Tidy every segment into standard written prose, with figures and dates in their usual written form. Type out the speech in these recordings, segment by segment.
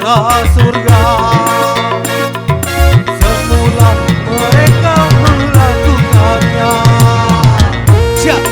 ke surga. Semula mereka melakukannya. Siap.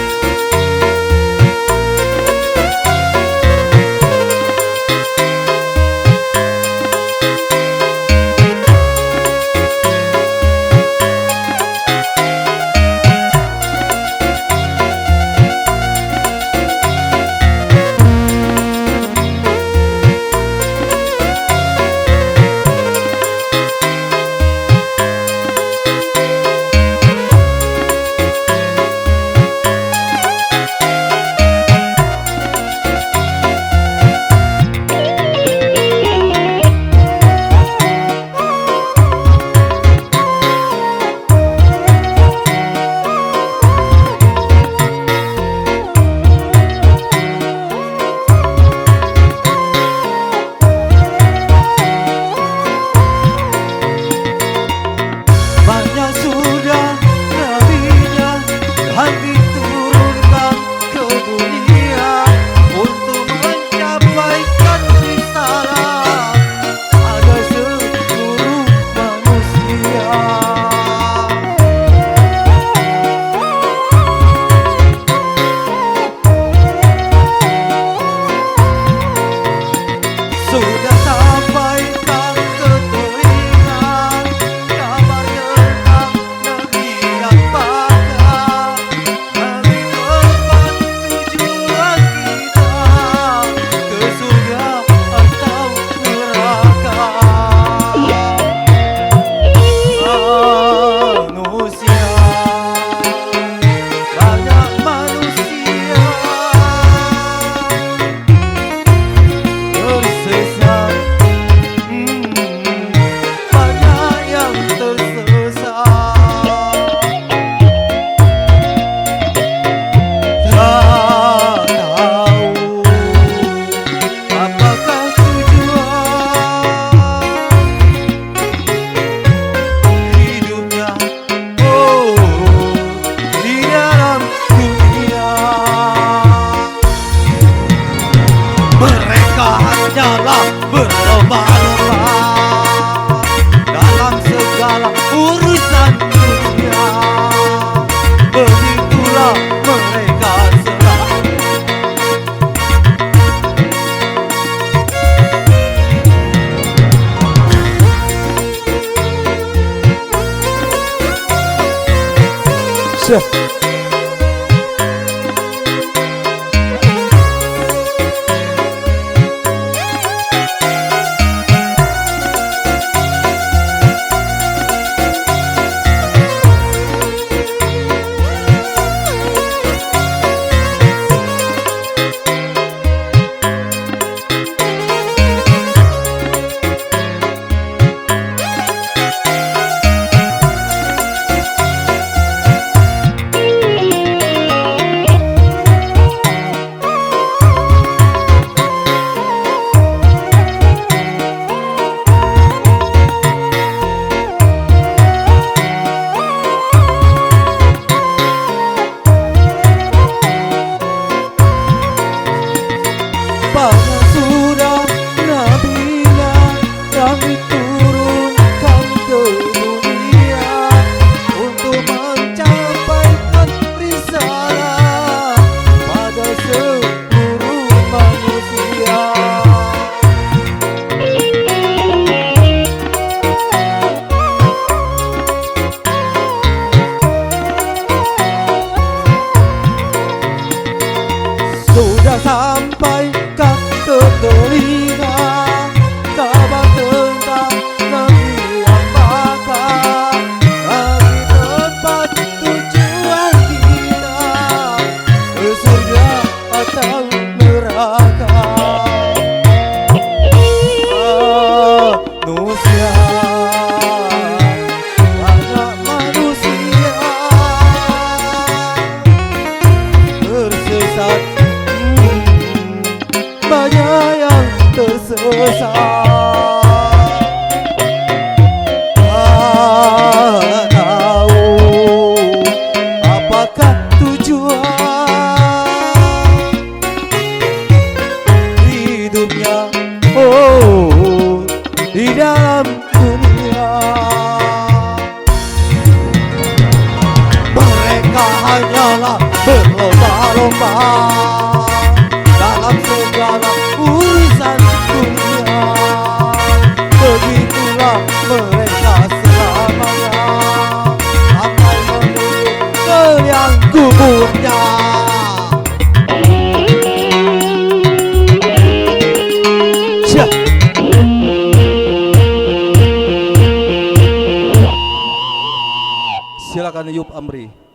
Hanyalah berlomba-lomba dalam segala urusan dunia. Begitulah mereka selalu. Siap. Banyak sudah nabinya yang diturunkan ke dunia untuk mencapaikan risalah pada seluruh manusia. Sudah sampai ke telinga kabar tentang negeri apakah, negeri tempat tujuan kita, ke surga atau neraka. Manusia, anak manusia tersesat, banyak yang tersesat. Tahu apakah tujuan hidupnya? Oh, dalam segala urusan dunia. Begitulah mereka selamanya sampai menuju ke liang kuburnya. Siap. Silakan Yub Amri.